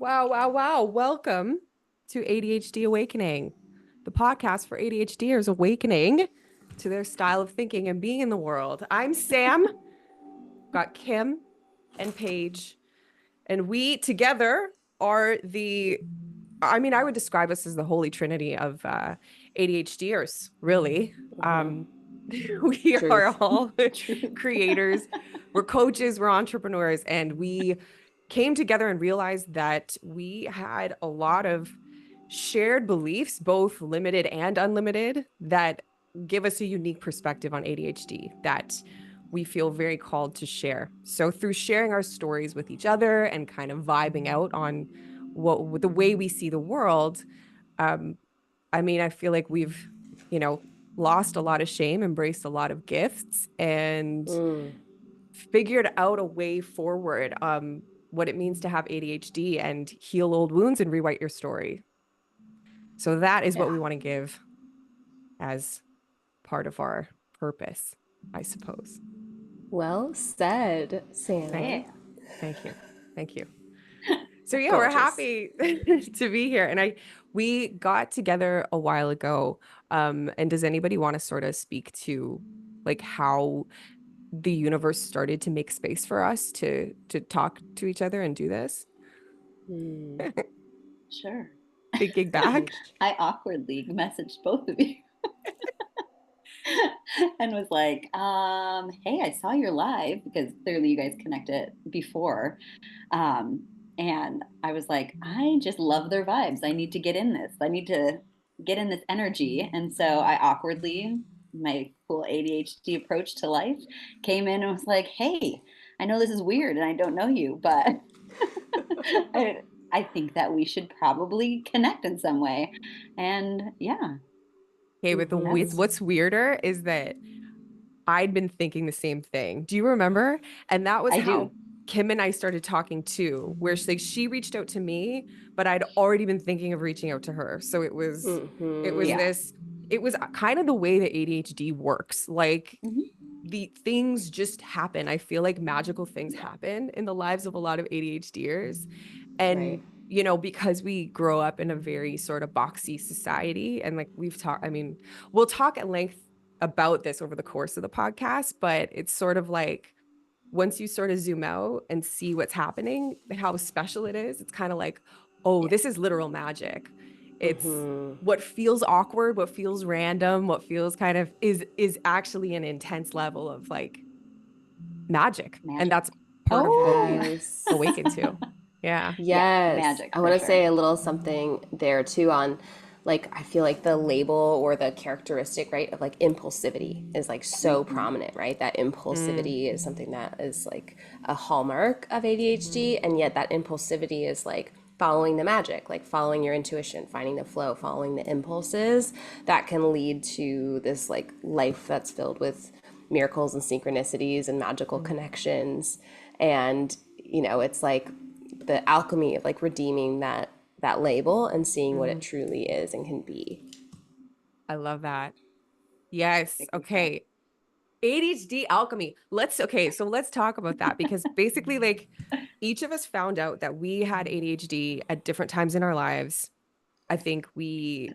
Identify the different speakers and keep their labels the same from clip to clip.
Speaker 1: Wow, wow, wow. Welcome to ADHD Awakening, the podcast for ADHDers awakening to their style of thinking and being in the world. I'm Sam, got Kim and Paige, and we together are I would describe us as the holy trinity of ADHDers, really. Um, we are
Speaker 2: Truth.
Speaker 1: all
Speaker 2: Truth.
Speaker 1: creators, we're coaches, we're entrepreneurs, and we came together and realized that we had a lot of shared beliefs, both limited and unlimited, that give us a unique perspective on ADHD that we feel very called to share. So through sharing our stories with each other and kind of vibing out on what the way we see the world, um, I feel like we've, you know, lost a lot of shame, embraced a lot of gifts, and figured out a way forward, what it means to have ADHD and heal old wounds and rewrite your story. So that is what
Speaker 2: Yeah.
Speaker 1: we want to give as part of our purpose, I suppose.
Speaker 2: Well said,
Speaker 1: Thank
Speaker 2: Sam.
Speaker 1: you.
Speaker 3: Yeah.
Speaker 1: Thank you. Thank you. So yeah, we're
Speaker 2: Gorgeous.
Speaker 1: happy to be here. And we got together a while ago. And does anybody want to sort of speak to like how the universe started to make space for us to talk to each other and do this?
Speaker 2: Hmm.
Speaker 3: Sure.
Speaker 1: Thinking back.
Speaker 3: I awkwardly messaged both of you and was like, hey, I saw your live because clearly you guys connected before. Um, and I was like, I just love their vibes. I need to get in this. I need to get in this energy. And so I awkwardly, my cool ADHD approach to life, came in and was like, hey, I know this is weird and I don't know you, but I, I think that we should probably connect in some way. And yeah,
Speaker 1: Okay, but
Speaker 3: that's,
Speaker 1: what's weirder is that I'd been thinking the same thing. Do you remember? And that was
Speaker 3: I
Speaker 1: how
Speaker 3: do.
Speaker 1: Kim and I started talking too, where she reached out to me, but I'd already been thinking of reaching out to her. So
Speaker 2: Mm-hmm.
Speaker 3: Yeah.
Speaker 1: it was kind of the way that ADHD works. Like
Speaker 3: Mhm.
Speaker 1: the things just happen. I feel like magical things happen in the lives of a lot of ADHDers.
Speaker 2: Right.
Speaker 1: And because we grow up in a very sort of boxy society, and like we'll talk at length about this over the course of the podcast, but it's sort of like once you sort of zoom out and see what's happening, how special it is, it's kind of like, oh,
Speaker 3: Yeah.
Speaker 1: this is literal magic. It's
Speaker 2: Mm-hmm.
Speaker 1: what feels awkward, what feels random, what feels kind of is actually an intense level of like magic. And
Speaker 3: Magic.
Speaker 1: that's part of what we've
Speaker 2: Yes.
Speaker 1: awakened to. Yeah.
Speaker 3: Yeah.
Speaker 2: Yes.
Speaker 3: Magic
Speaker 2: I
Speaker 3: for
Speaker 2: want to
Speaker 3: sure.
Speaker 2: say a little something there too on like I feel like the label or the characteristic, right, of like impulsivity is like so
Speaker 3: Mhm.
Speaker 2: prominent, right? That
Speaker 1: Mm,
Speaker 2: impulsivity is something that is like a hallmark of ADHD, and yet that impulsivity is like following the magic, like following your intuition, finding the flow, following the impulses that can lead to this like life that's filled with miracles and synchronicities and magical
Speaker 1: mm,
Speaker 2: connections. And it's like the alchemy of like redeeming that label and seeing what it
Speaker 1: mm.
Speaker 2: truly is and can be.
Speaker 1: I love that. Yes.
Speaker 3: Very cool.
Speaker 1: Okay. ADHD alchemy. So let's talk about that because basically, like, each of us found out that we had ADHD at different times in our lives. I think we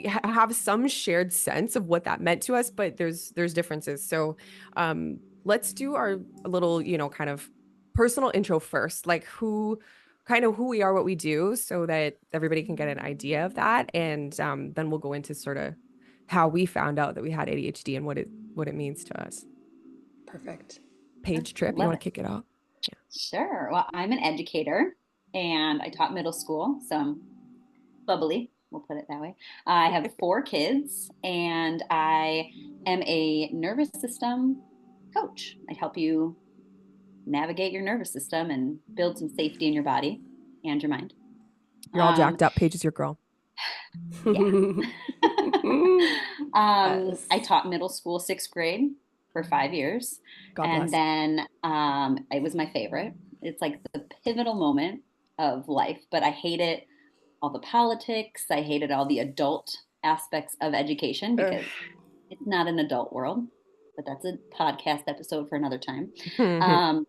Speaker 1: have some shared sense of what that meant to us, but there's differences. So, let's do our little, kind of personal intro first, like who we are, what we do, so that everybody can get an idea of that, and then we'll go into sort of how we found out that we had ADHD and what it means to us.
Speaker 2: Perfect.
Speaker 1: Paige Tripp, you
Speaker 3: Love
Speaker 1: want
Speaker 3: it.
Speaker 1: to kick it off?
Speaker 3: Sure. Well, I'm an educator and I taught middle school, so I'm bubbly. We'll put it that way. I have 4 kids and I am a nervous system coach. I help you navigate your nervous system and build some safety in your body and your mind.
Speaker 1: You're all
Speaker 3: Um,
Speaker 1: jacked up. Paige is your girl.
Speaker 3: yeah. I
Speaker 2: Yes.
Speaker 3: taught middle school, 6th grade for 5 years.
Speaker 1: God
Speaker 3: And
Speaker 1: bless.
Speaker 3: then it was my favorite. It's like the pivotal moment of life, but I hated all the politics. I hated all the adult aspects of education
Speaker 1: Ugh.
Speaker 3: because it's not an adult world, but that's a podcast episode for another time. Um,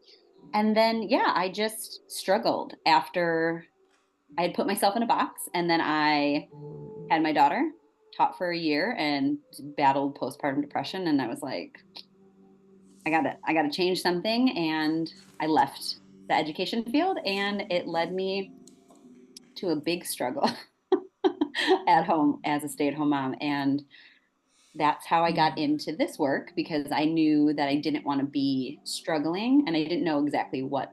Speaker 3: and then, yeah, I just struggled after. I had put myself in a box, and then I had my daughter, taught for a year, and battled postpartum depression. And I was like, I gotta change something. And I left the education field, and it led me to a big struggle at home as a stay-at-home mom. And that's how I got into this work, because I knew that I didn't want to be struggling, and I didn't know exactly what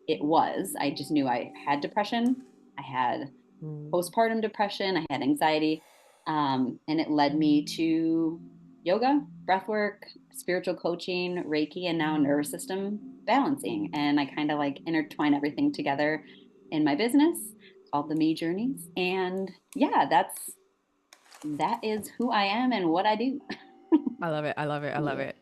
Speaker 3: it was. I just knew I had depression. I had postpartum depression. I had anxiety. And it led me to yoga, breath work, spiritual coaching, Reiki, and now nervous system balancing. And I kind of like intertwine everything together in my business called the Me Journeys. And yeah, that is who I am and what I do.
Speaker 1: I love it. I love it. I love it.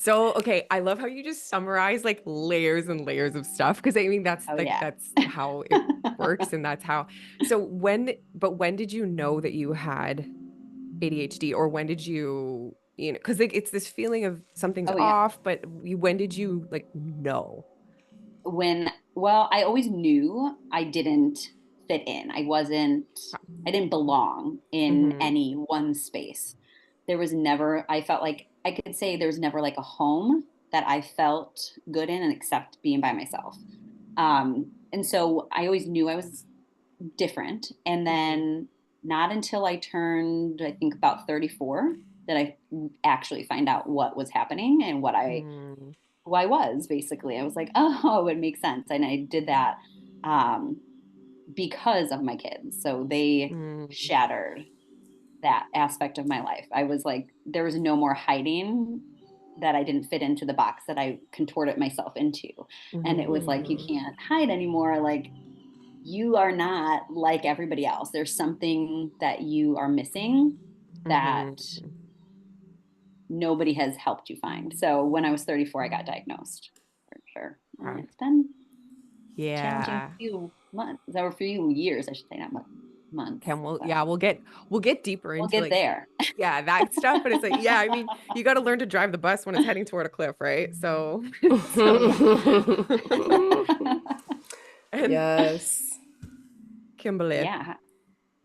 Speaker 1: So, okay, I love how you just summarize like layers and layers of stuff, because I mean
Speaker 3: Oh yeah.
Speaker 1: that's how it works, and that's how. So when did you know that you had ADHD, or when did you know, because like it's this feeling of something's
Speaker 3: Oh yeah.
Speaker 1: off, but when did you like know?
Speaker 3: Well, I always knew I didn't fit in. I didn't belong in
Speaker 1: Mm-hmm.
Speaker 3: any one space. There was never, I felt like I could say there was never like a home that I felt good in and except being by myself. And so I always knew I was different. And then not until I turned, I think about 34, that I actually find out what was happening and
Speaker 1: Mm-hmm.
Speaker 3: who I was. Basically, I was like, oh, it makes sense. And I did that um, because of my kids. So they
Speaker 1: Mm-hmm.
Speaker 3: shattered that aspect of my life. I was like, there was no more hiding that I didn't fit into the box that I contorted myself into. And it was like, you
Speaker 1: Mm-hmm.
Speaker 3: can't hide anymore. Like, you are not like everybody else. There's something that you are missing that
Speaker 1: Mm-hmm.
Speaker 3: nobody has helped you find. So when I was 34, I got diagnosed for sure. And
Speaker 1: Wow.
Speaker 3: it's been challenging
Speaker 1: Yeah.
Speaker 3: few months, or a few years, I should say, not months,
Speaker 1: Okay, we'll
Speaker 3: but
Speaker 1: yeah, we'll get deeper
Speaker 3: we'll
Speaker 1: into
Speaker 3: get
Speaker 1: like
Speaker 3: there.
Speaker 1: yeah, that stuff. But it's like, yeah, I mean, you got to learn to drive the bus when it's heading toward a cliff, right? So, so, and
Speaker 2: Yes.
Speaker 1: Kimberly,
Speaker 3: Yeah.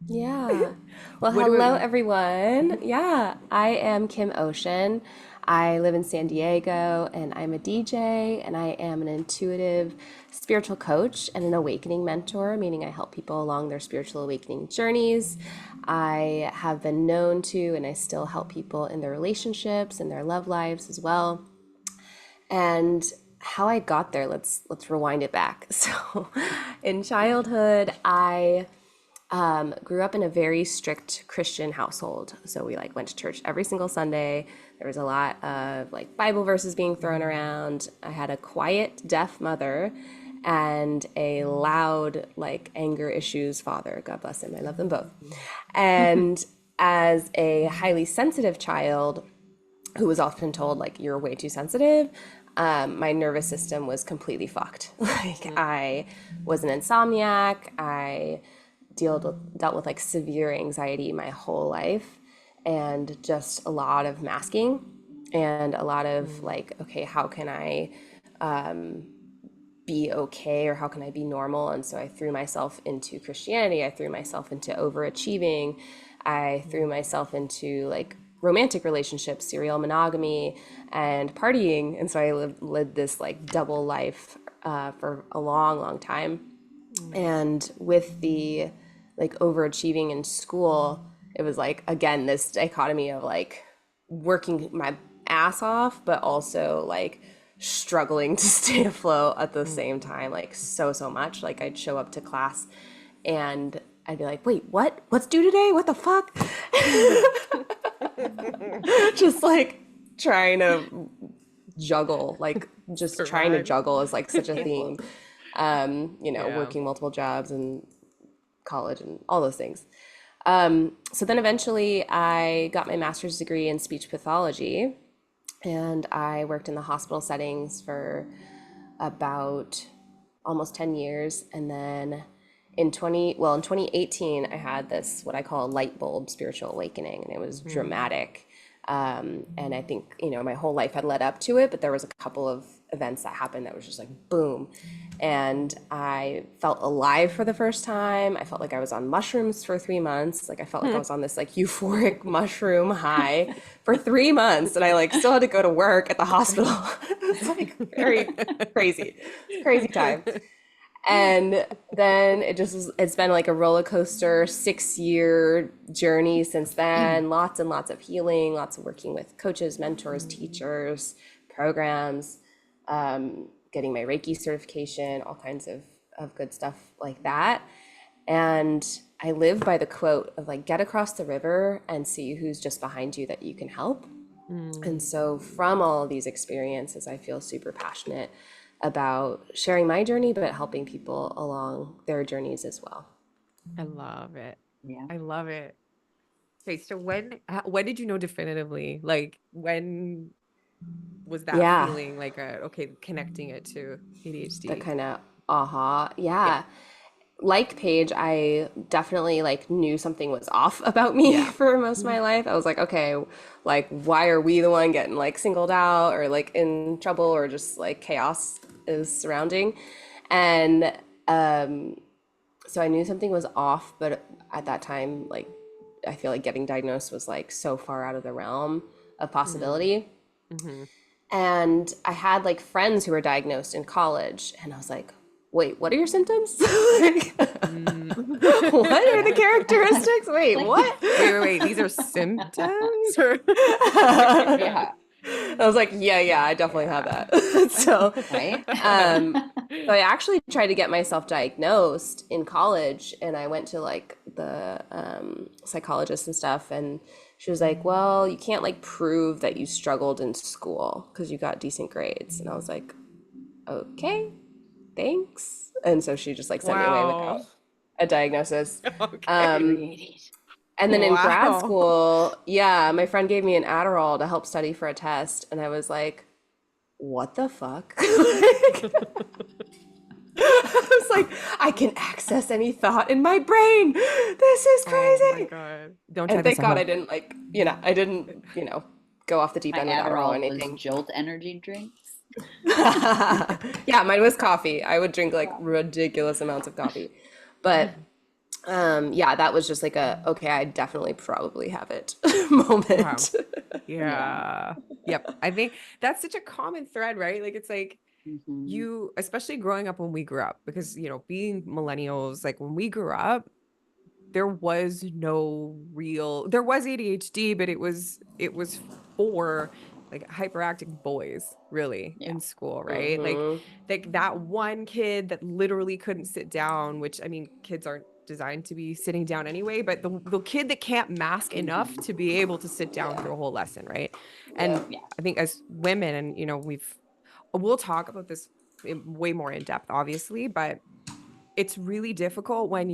Speaker 2: Yeah. Well,
Speaker 1: what about
Speaker 2: hello,
Speaker 1: you?
Speaker 2: everyone.
Speaker 1: Mhm.
Speaker 2: Yeah, I am Kim Ocean. I live in San Diego and I'm a DJ and I am an intuitive spiritual coach and an awakening mentor, meaning I help people along their spiritual awakening journeys. I have been known to and I still help people in their relationships and their love lives as well. And how I got there, let's rewind it back. So, in childhood, I grew up in a very strict Christian household. So we like went to church every single Sunday. There was a lot of like Bible verses being thrown around. I had a quiet, deaf mother and a loud, like anger issues father. God bless him. I love them both. And as a highly sensitive child who was often told like you're way too sensitive, my nervous system was completely fucked. Like I was an insomniac. I dealt with like severe anxiety my whole life, and just a lot of masking and a lot of like, okay, how can I be okay, or how can I be normal? And so I threw myself into Christianity. I threw myself into overachieving. I threw myself into like romantic relationships, serial monogamy, and partying. And so I lived this like double life for a long, long time. And with the like overachieving in school, it was like, again, this dichotomy of like working my ass off, but also like struggling to stay afloat at the same time, like so much. Like I'd show up to class and I'd be like, wait, what? What's due today? What the fuck? Just like trying to juggle, like just trying to
Speaker 1: Survive.
Speaker 2: juggle is like such a
Speaker 1: Yeah.
Speaker 2: theme.
Speaker 1: Yeah.
Speaker 2: Working multiple jobs and college and all those things. So then eventually I got my master's degree in speech pathology and I worked in the hospital settings for about almost 10 years. And then in 2018, I had this, what I call a light bulb spiritual awakening, and it was
Speaker 1: Mm.
Speaker 2: dramatic. And I think, my whole life had led up to it, but there was a couple of events that happened that was just like boom. And I felt alive for the first time. I felt like I was on mushrooms for 3 months. Like I felt like I was on this like euphoric mushroom high for 3 months, and I like still had to go to work at the hospital. It's like very crazy, crazy time. And then it's been like a roller coaster 6 year journey since then. Lots and lots of healing, lots of working with coaches, mentors, teachers, programs, getting my Reiki certification, all kinds of good stuff like that. And I live by the quote of like, get across the river and see who's just behind you that you can help. And so from all of these experiences, I feel super passionate about sharing my journey, but helping people along their journeys as well.
Speaker 1: I love it.
Speaker 3: Yeah.
Speaker 1: I love it. Okay, so when did you know definitively? Like when was that
Speaker 2: Yeah,
Speaker 1: feeling like okay, connecting it to
Speaker 2: the
Speaker 1: ADHD?
Speaker 2: kind of aha.
Speaker 1: Yeah.
Speaker 2: Yeah. Like Paige, I definitely like knew something was off about me
Speaker 1: Yeah.
Speaker 2: for most of my life. I was like, okay, like why are we the one getting like singled out or like in trouble or just like chaos is surrounding? And so I knew something was off, but at that time, like I feel like getting diagnosed was like so far out of the realm of
Speaker 1: Mm-hmm.
Speaker 2: possibility.
Speaker 1: Mm-hmm.
Speaker 2: And I had like friends who were diagnosed in college, and I was like, wait, what are your symptoms? Like, what are the characteristics? Wait,
Speaker 3: Like,
Speaker 2: what?
Speaker 1: Wait. These are symptoms or
Speaker 3: yeah.
Speaker 2: I was like, yeah, I definitely have
Speaker 1: yeah.
Speaker 2: that. So,
Speaker 3: Right.
Speaker 2: um, so I actually tried to get myself diagnosed in college, and I went to like the psychologist and stuff, and she was like, "Well, you can't like prove that you struggled in school because you got decent grades." And I was like, "Okay, thanks." And so she just like sent me away without
Speaker 1: Wow.
Speaker 2: a diagnosis.
Speaker 1: Okay.
Speaker 2: Um,
Speaker 3: Infuriating.
Speaker 2: and then in grad
Speaker 1: Wow.
Speaker 2: school, yeah, my friend gave me an Adderall to help study for a test, and I was like, "What the fuck?" I was like, I can access any thought in my brain. This is
Speaker 1: Oh my
Speaker 2: crazy.
Speaker 1: God. Don't try
Speaker 2: And
Speaker 1: this
Speaker 2: thank
Speaker 1: at
Speaker 2: God I
Speaker 1: home.
Speaker 2: didn't like, I didn't, go off the deep
Speaker 3: My
Speaker 2: end with Adderall or
Speaker 3: Adderall was
Speaker 2: anything.
Speaker 3: Jolt energy drinks.
Speaker 2: Yeah, mine was coffee. I would drink like ridiculous amounts of coffee. But yeah, that was just like okay, I definitely probably have it
Speaker 1: Wow.
Speaker 2: moment.
Speaker 3: Yeah.
Speaker 1: Yeah. Yep. I think that's such a common thread, right? Like it's like
Speaker 3: Hmm.
Speaker 1: you, especially growing up when we grew up, because being millennials, like when we grew up, there was there was ADHD, but it was for like hyperactive boys really
Speaker 3: Yeah.
Speaker 1: in school, right?
Speaker 2: Hmm.
Speaker 1: Like that one kid that literally couldn't sit down, which I mean, kids aren't designed to be sitting down anyway, but the kid that can't mask enough
Speaker 3: Hmm.
Speaker 1: to be able to sit down
Speaker 2: Yeah.
Speaker 1: through a whole lesson, right? And
Speaker 2: Yep.
Speaker 3: Yeah.
Speaker 1: I think as women, and we'll talk about this way more in depth, obviously, but it's really difficult when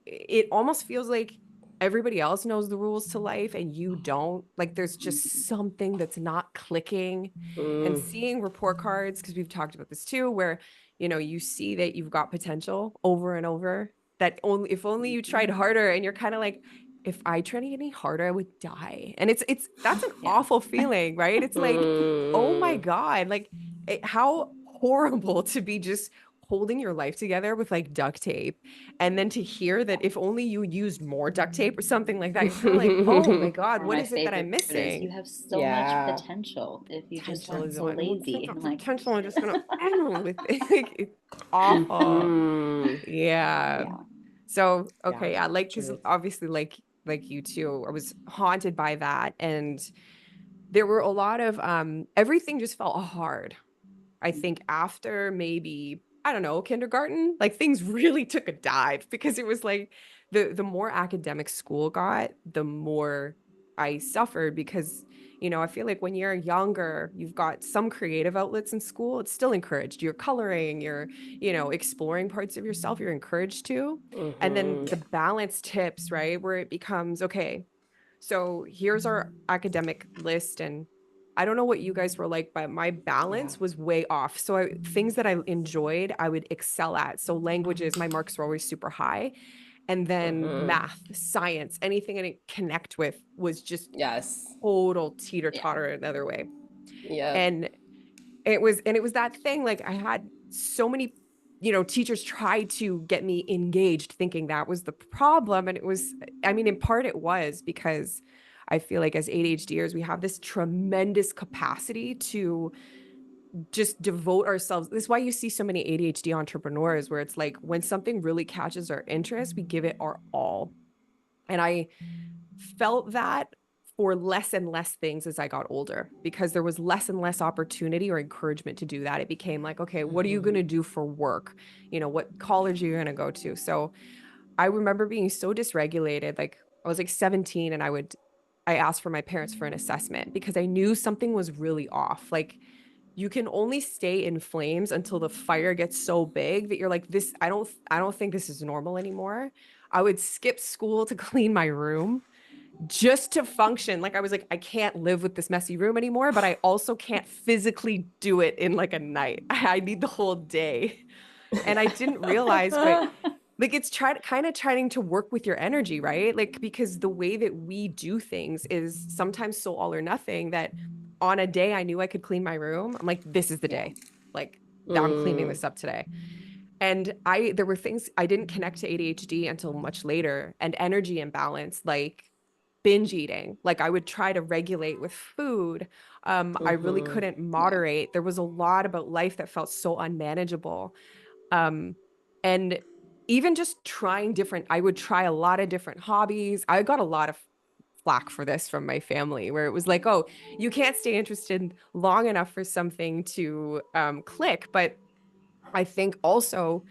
Speaker 1: it almost feels like everybody else knows the rules to life and you don't. Like there's
Speaker 3: Hmm.
Speaker 1: just something that's not clicking. And
Speaker 2: Mm.
Speaker 1: seeing report cards, because we've talked about this too, where you see that you've got potential over and over, that only if only you tried harder, and you're kind of like, if I tried any harder, I would die. And it's that's an
Speaker 3: Yeah.
Speaker 1: awful feeling, right? It's like, oh my
Speaker 2: Mm.
Speaker 1: God, like how horrible to be just holding your life together with like duct tape, and then to hear that if only you used more duct tape or something like that, you're kind of like, oh my God,
Speaker 3: Or
Speaker 1: what
Speaker 3: my
Speaker 1: is it that I'm
Speaker 3: favorite is you
Speaker 1: missing?
Speaker 3: have so much
Speaker 2: Yeah.
Speaker 3: potential if you just
Speaker 1: Potential
Speaker 3: weren't
Speaker 1: is
Speaker 3: so
Speaker 1: on well,
Speaker 3: lazy. And I'm like,
Speaker 1: potential. I'm just gonna with it. Like, it's awful.
Speaker 2: Mm.
Speaker 1: Yeah.
Speaker 3: yeah.
Speaker 1: So
Speaker 2: Yeah.
Speaker 1: okay, yeah, like because
Speaker 2: Truth.
Speaker 1: obviously, like you too, I was haunted by that, and there were a lot of everything just felt hard. I think after maybe, I don't know, kindergarten, like things really took a dive, because it was like the more academic school got, the more I suffered, because I feel like when you're younger, you've got some creative outlets in school. It's still encouraged. You're coloring, you're, exploring parts of yourself, you're encouraged to. And then
Speaker 2: Hmm.
Speaker 1: the balance tips, right? Where it becomes, okay, so here's our academic list, and I don't know what you guys were like, but my
Speaker 2: Yeah.
Speaker 1: balance was way off. So things that I enjoyed, I would excel at. So languages, my marks were always super high. And then
Speaker 2: Hmm.
Speaker 1: math, science, anything I didn't connect with was just
Speaker 2: Yes.
Speaker 1: total teeter
Speaker 3: Yeah.
Speaker 1: totter another way.
Speaker 2: Yep.
Speaker 1: And it was that thing, like I had so many, teachers tried to get me engaged thinking that was the problem. And it was, I mean, in part it was because I feel like as ADHDers, we have this tremendous capacity to just devote ourselves. This is why you see so many ADHD entrepreneurs where it's like when something really catches our interest, we give it our all. And I felt that for less and less things as I got older because there was less and less opportunity or encouragement to do that. It became like, okay, what are you going to do for work? What college are you going to go to? So I remember being so dysregulated. Like I was like 17 and I asked for my parents for an assessment because I knew something was really off. Like you can only stay in flames until the fire gets so big that you're like, I don't think this is normal anymore. I would skip school to clean my room just to function. Like I was like, I can't live with this messy room anymore, but I also can't physically do it in like a night. I need the whole day. And I didn't realize, but like it's kind of trying to work with your energy, right? Like because the way that we do things is sometimes so all or nothing that on a day I knew I could clean my room. I'm like, this is the
Speaker 3: Yeah.
Speaker 1: day. Like I'm cleaning this up today. And there were things I didn't connect to ADHD until much later, and energy imbalance, like binge eating. Like I would try to regulate with food. I really couldn't
Speaker 3: Yeah.
Speaker 1: moderate. There was a lot about life that felt so unmanageable. Um, and even just trying different, I would try a lot of different hobbies. I got a lot of flack for this from my family, where it was like, oh, you can't stay interested long enough for something to click. But I think also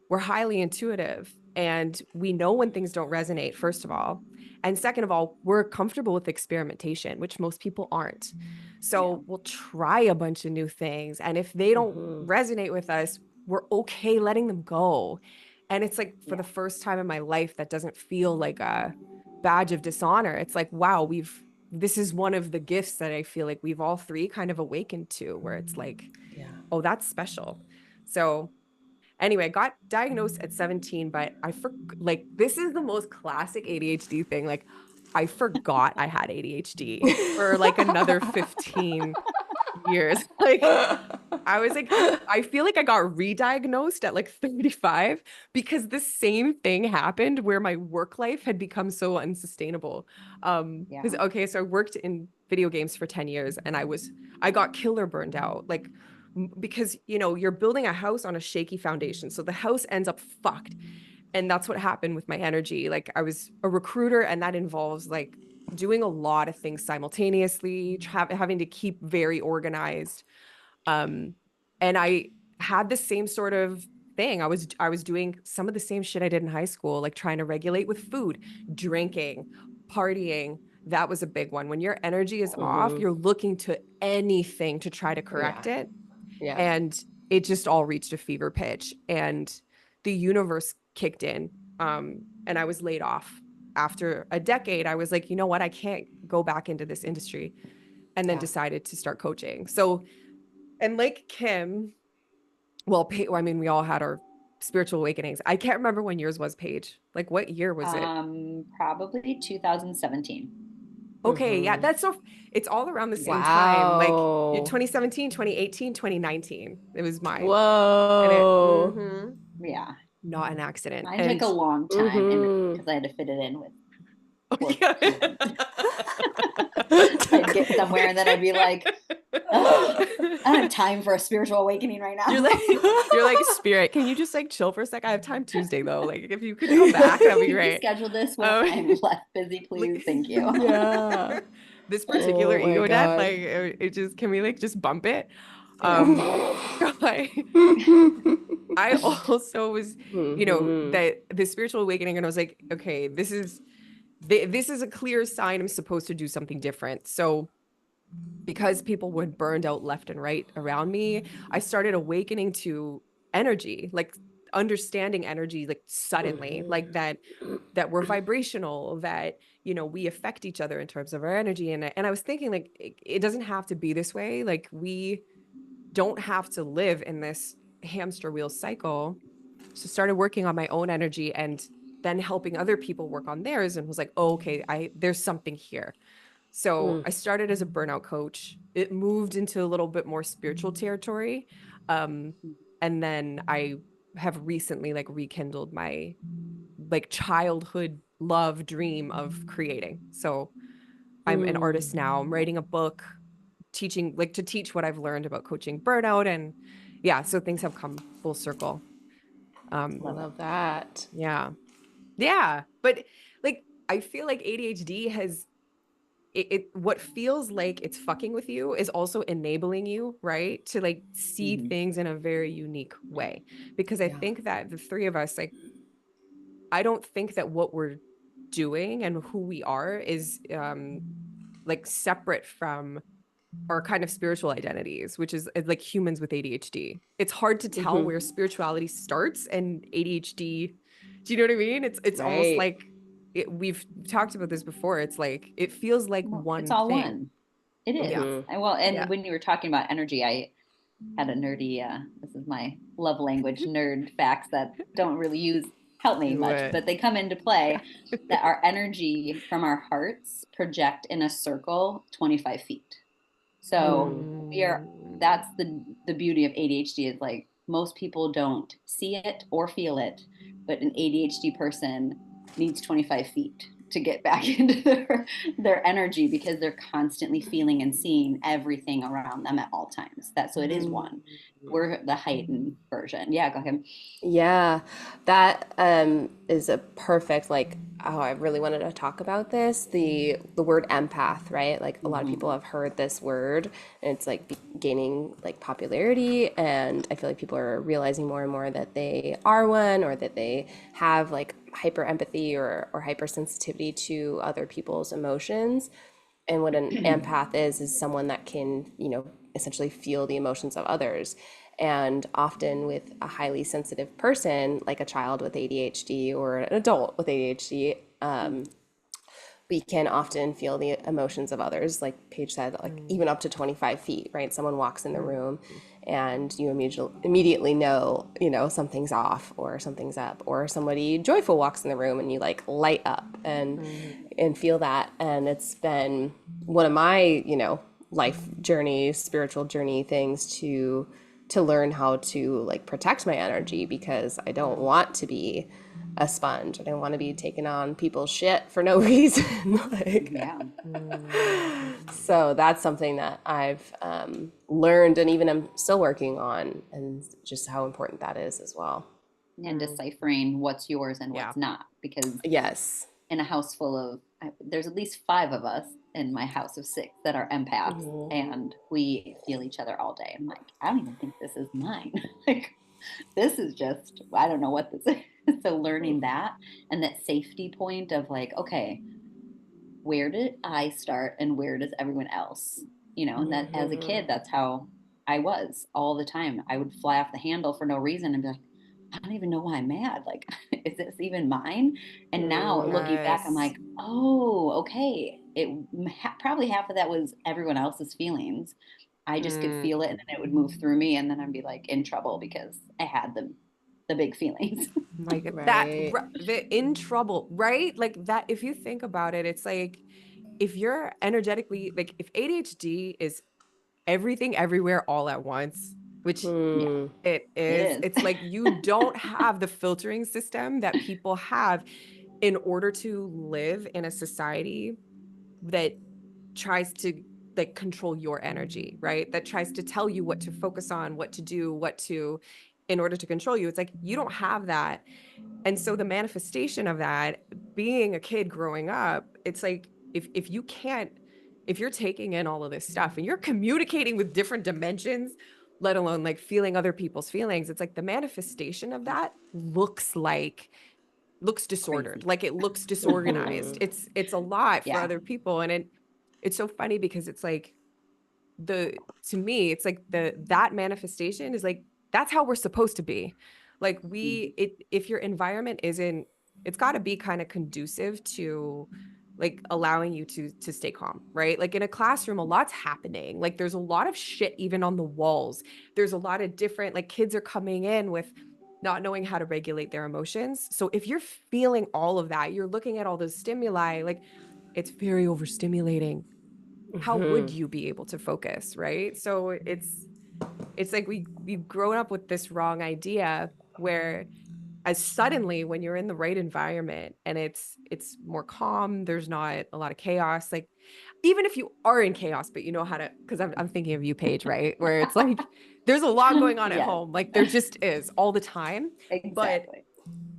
Speaker 1: we're highly intuitive and we know when things don't resonate, first of all. And second of all, we're comfortable with experimentation, which most people aren't.
Speaker 3: Yeah.
Speaker 1: So we'll try a bunch of new things. And if they don't resonate with us, we're okay letting them go. And it's like for
Speaker 3: Yeah.
Speaker 1: the first time in my life, that doesn't feel like a badge of dishonor. It's like, wow, this is one of the gifts that I feel like we've all three kind of awakened to, where it's like,
Speaker 2: Yeah.
Speaker 1: oh, that's special. So anyway, I got diagnosed at 17, but like this is the most classic ADHD thing. Like I forgot I had ADHD for like another 15 years. Like I was like, I feel like I got re-diagnosed at like 35 because the same thing happened where my work life had become so unsustainable.
Speaker 3: Yeah.
Speaker 1: Because okay, so I worked in video games for 10 years and I got killer burned out. Like because you're building a house on a shaky foundation. So the house ends up fucked. And that's what happened with my energy. Like I was a recruiter and that involves like doing a lot of things simultaneously, having to keep very organized. And I had the same sort of thing. I was doing some of the same shit I did in high school, like trying to regulate with food, drinking, partying. That was a big one. When your energy is off, you're looking to anything to try to correct
Speaker 2: Yeah.
Speaker 1: it.
Speaker 2: Yeah.
Speaker 1: And it just all reached a fever pitch. And the universe kicked in. And I was laid off. After a decade, I was like, you know what? I can't go back into this industry. And then
Speaker 2: Yeah.
Speaker 1: decided to start coaching. So, and like Kim, well, I mean, we all had our spiritual awakenings. I can't remember when yours was, Paige. Like, what year was it?
Speaker 3: Probably 2017.
Speaker 1: Okay, yeah, it's all around the same time. Like, you're
Speaker 2: Wow.
Speaker 1: 2017, 2018, 2019. It was mine. And
Speaker 2: Whoa.
Speaker 3: Yeah.
Speaker 1: not an accident.
Speaker 3: Mine took
Speaker 1: And
Speaker 3: a long time and because I had to fit it in with work
Speaker 1: yeah.
Speaker 3: and I'd get somewhere and then I'd be like, oh, I don't have time for a spiritual awakening right
Speaker 1: You're
Speaker 3: now.
Speaker 1: like you're like spirit. Can you just like chill for a sec? I have time Tuesday though. Like if you could come back, that'd be
Speaker 3: Can you
Speaker 1: great.
Speaker 3: schedule this when I'm less busy, please? Thank you.
Speaker 2: Yeah.
Speaker 1: This particular
Speaker 2: Oh my
Speaker 1: ego death,
Speaker 2: God.
Speaker 1: like it just can we like just bump it?
Speaker 3: Yeah.
Speaker 1: I I also was, that the spiritual awakening, and I was like, okay, this is a clear sign I'm supposed to do something different. So because people were burned out left and right around me, I started awakening to energy, like understanding energy like suddenly, like that we're vibrational, that we affect each other in terms of our energy. And I was thinking like it doesn't have to be this way. Like we don't have to live in this hamster wheel cycle. So started working on my own energy and then helping other people work on theirs and was like, oh, okay, there's something here. So I started as a burnout coach. It moved into a little bit more spiritual territory. And then I have recently like rekindled my like childhood love dream of creating. So I'm an artist now. I'm writing a book, teaching like to teach what I've learned about coaching burnout. And yeah, so things have come full circle.
Speaker 3: Love it.
Speaker 2: Love that.
Speaker 1: Yeah. Yeah. But like I feel like ADHD has what feels like it's fucking with you is also enabling you, right? To like see
Speaker 3: Mhm.
Speaker 1: things in a very unique way. Because I
Speaker 2: Yeah.
Speaker 1: think that the three of us, like, I don't think that what we're doing and who we are is like separate from our kind of spiritual identities, which is like humans with ADHD. It's hard to tell where spirituality starts and ADHD. Do you know what I mean? It's almost
Speaker 2: Right.
Speaker 1: like we've talked about this before. It's like it feels like
Speaker 3: Well, it's
Speaker 1: one
Speaker 3: all
Speaker 1: thing.
Speaker 3: one. It is.
Speaker 1: Yeah.
Speaker 3: Well,
Speaker 1: Yeah.
Speaker 3: and when you were talking about energy, I had a nerdy, this is my love language, nerd facts that don't really help me
Speaker 1: Do
Speaker 3: much,
Speaker 1: it.
Speaker 3: but they come into play that our energy from our hearts project in a circle 25 feet. So we are,
Speaker 1: Mm.
Speaker 3: that's the beauty of ADHD is like most people don't see it or feel it, but an ADHD person needs 25 feet to get back into their energy because they're constantly feeling and seeing everything around them at all times. So it is one. We're the heightened version. Yeah, go ahead.
Speaker 2: Yeah, that is a perfect like oh I really wanted to talk about this the word empath, right? Like a lot of people
Speaker 3: Mm-hmm.
Speaker 2: have heard this word and it's like gaining like popularity, and I feel like people are realizing more and more that they are one, or that they have like hyper empathy or hypersensitivity to other people's emotions. And what an empath is someone that can, essentially feel the emotions of others. And often with a highly sensitive person, like a child with ADHD or an adult with ADHD, we can often feel the emotions of others. Like Paige said, like
Speaker 1: Mm.
Speaker 2: even up to 25 feet, right? Someone walks in the
Speaker 1: Mm.
Speaker 2: room and you immediately know, something's off or something's up, or somebody joyful walks in the room and you like light up
Speaker 1: Mhm.
Speaker 2: and feel that. And it's been one of my, life journey, spiritual journey things to learn how to like protect my energy, because I don't
Speaker 1: Mm.
Speaker 2: want to be a sponge. I don't want to be taking on people's shit for no reason. Like,
Speaker 3: Yeah.
Speaker 1: Mm.
Speaker 2: so that's something that I've learned and even am still working on, and just how important that is as well.
Speaker 3: And deciphering what's yours and
Speaker 1: Yeah.
Speaker 3: what's not. Because
Speaker 2: Yes.
Speaker 3: in a house full of, there's at least five of us in my house of six that are empaths, and we feel each other all day. I'm like, I don't even think this is mine. Like, this is just, I don't know what this is. So learning that and that safety point of like, okay, where did I start and where does everyone else? And that as a kid, that's how I was all the time. I would fly off the handle for no reason and be like, I don't even know why I'm mad. Like, is this even mine? And now looking back, I'm
Speaker 1: Yes.
Speaker 3: like, oh, okay. Probably half of that was everyone else's feelings. I just could
Speaker 1: Mm.
Speaker 3: feel it and then it would move through me. And then I'd be like in trouble because I had the big feelings.
Speaker 1: Like that,
Speaker 2: Right.
Speaker 1: the in trouble, right? Like that, if you think about it, it's like if you're energetically, like if ADHD is everything everywhere all at once, which
Speaker 3: Yeah,
Speaker 1: it
Speaker 3: it
Speaker 1: is,
Speaker 3: is.
Speaker 1: it's like you don't have the filtering system that people have in order to live in a society that tries to like control your energy, right? That tries to tell you what to focus on, what to do, what to in order to control you. It's like you don't have that. And so the manifestation of that, being a kid growing up, it's like if you can't, if you're taking in all of this stuff and you're communicating with different dimensions, let alone like feeling other people's feelings, it's like the manifestation of that looks disordered,
Speaker 3: Crazy.
Speaker 1: like it looks disorganized. It's a lot for
Speaker 3: Yeah.
Speaker 1: other people. And it's so funny because it's like the to me it's like that manifestation is like that's how we're supposed to be. Like
Speaker 3: Mhm.
Speaker 1: if your environment isn't, it's got to be kind of conducive to like allowing you to stay calm, right? Like in a classroom a lot's happening, like there's a lot of shit even on the walls. There's a lot of different, like kids are coming in with not knowing how to regulate their emotions. So if you're feeling all of that, you're looking at all those stimuli, like it's very overstimulating. how would you be able to focus, right? So it's like we've grown up with this wrong idea where as suddenly when you're in the right environment and it's more calm, there's not a lot of chaos, like even if you are in chaos but you know how to, because I'm thinking of you, Paige, right, where it's like there's a lot going on at
Speaker 3: Yes,
Speaker 1: home, like there just is all the time, but
Speaker 3: exactly.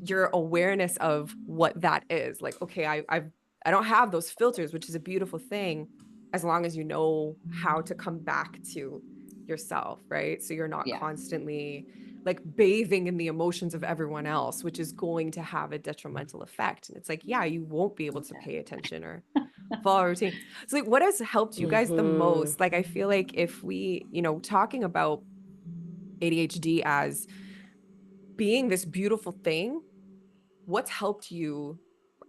Speaker 1: your awareness of what that is, like, okay, I don't have those filters, which is a beautiful thing as long as you know how to come back to yourself, right? So you're not
Speaker 3: Yeah,
Speaker 1: constantly like bathing in the emotions of everyone else, which is going to have a detrimental effect. And it's like, yeah, you won't be able to
Speaker 3: yeah.
Speaker 1: pay attention or follow a routine. So like what has helped you guys the most? Like I feel like if we, talking about ADHD as being this beautiful thing, what's helped you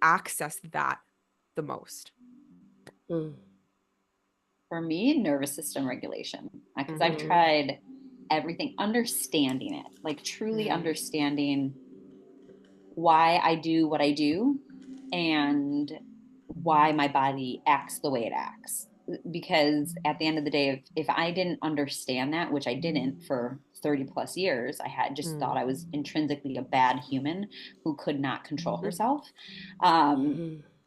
Speaker 1: access that the most?
Speaker 3: For me, nervous system regulation, because I've
Speaker 1: Mm-hmm.
Speaker 3: tried everything, understanding it, like truly
Speaker 1: Mm-hmm.
Speaker 3: understanding why I do what I do and why my body acts the way it acts. Because at the end of the day, if I didn't understand that, which I didn't for 30 plus years, I had just thought I was intrinsically a bad human who could not control herself. Um,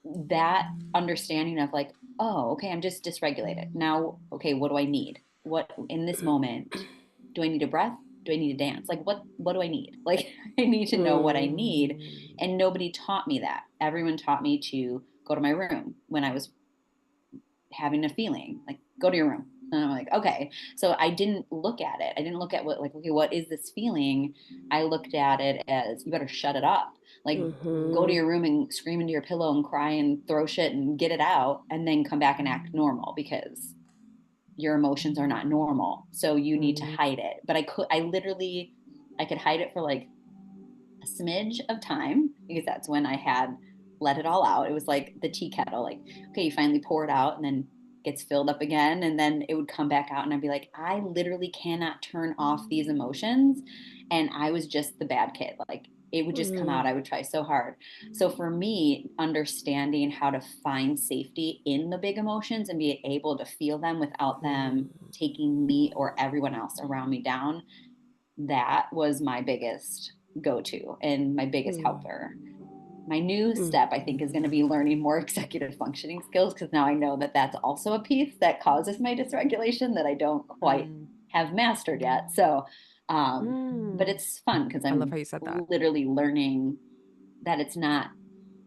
Speaker 3: that understanding of like, oh, okay, I'm just dysregulated. Now, okay, what do I need? What in this moment, do I need a breath? Do I need to dance? Like what do I need? Like I need to know what I need. And nobody taught me that. Everyone taught me to go to my room when I was having a feeling, like go to your room. And I'm like, okay. So I didn't look at it. I didn't look at what, like, okay, what is this feeling? I looked at it as you better shut it up. Like go to your room and scream into your pillow and cry and throw shit and get it out and then come back and act normal because your emotions are not normal. So you need to hide it. But I could hide it for like a smidge of time because that's when I had let it all out. It was like the tea kettle, like, okay, you finally pour it out and then gets filled up again. And then it would come back out. And I'd be like, I literally cannot turn off these emotions. And I was just the bad kid. Like it would just come out. I would try so hard. So for me, understanding how to find safety in the big emotions and be able to feel them without them taking me or everyone else around me down, that was my biggest go-to and my biggest helper. My new step, I think, is going to be learning more executive functioning skills because now I know that that's also a piece that causes my dysregulation that I don't quite
Speaker 1: Mm.
Speaker 3: have mastered yet. So, but
Speaker 1: Mm.
Speaker 3: it's fun because
Speaker 1: I love
Speaker 3: I'm
Speaker 1: how you said that.
Speaker 3: literally learning that it's not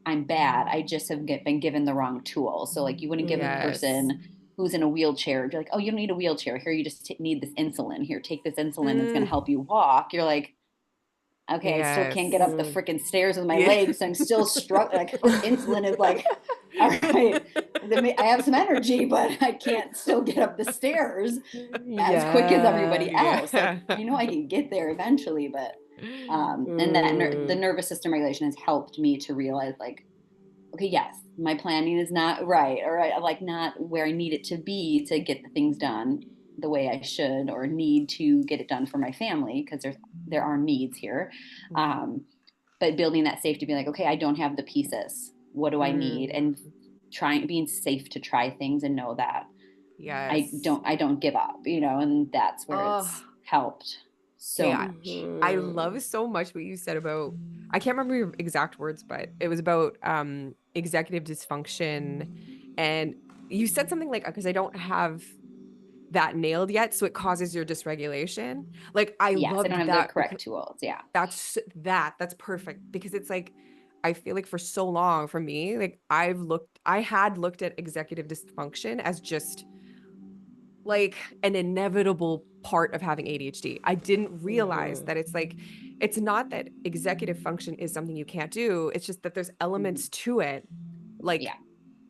Speaker 3: I'm bad. I just have been given the wrong tools. So, like, you wouldn't give a
Speaker 1: Yes.
Speaker 3: person who's in a wheelchair, you're like, oh, you don't need a wheelchair. Here, you just need this insulin. Here, take this insulin. It's going to
Speaker 1: Mm.
Speaker 3: help you walk. You're like, okay, I still can't get
Speaker 1: Yes.
Speaker 3: up the freaking stairs with my
Speaker 1: Yeah.
Speaker 3: legs. So I'm still struggling. Like insulin is like, all right, I have some energy, but I can't still get up the stairs as quick as
Speaker 2: Yeah.
Speaker 3: everybody else. Like
Speaker 1: Yeah.
Speaker 3: I know I can get there eventually, but and that the nervous system regulation has helped me to realize like, okay, yes, my planning is not right, or like not where I need it to be to get the things done the way I should or need to get it done for my family because there are needs here. Um, but building that safety, being like, okay, I don't have the pieces. What do I need?
Speaker 1: Mm.
Speaker 3: And trying being safe to try things and know that
Speaker 1: Yes.
Speaker 3: I don't give up, and that's where
Speaker 1: Oh,
Speaker 3: it's helped
Speaker 1: okay.
Speaker 3: so much.
Speaker 1: I love so much what you said about, I can't remember your exact words, but it was about executive dysfunction. And you said something like, because I don't have that nailed yet, so it causes your dysregulation. Like I
Speaker 3: Yes, I don't
Speaker 1: loved
Speaker 3: have the
Speaker 1: that because
Speaker 3: correct tools. Yeah.
Speaker 1: that's perfect because it's like I feel like for so long for me, like I had looked at executive dysfunction as just like an inevitable part of having ADHD. I didn't realize that it's like it's not that executive function is something you can't do. It's just that there's
Speaker 3: Mhm.
Speaker 1: elements to it, like
Speaker 3: Yeah.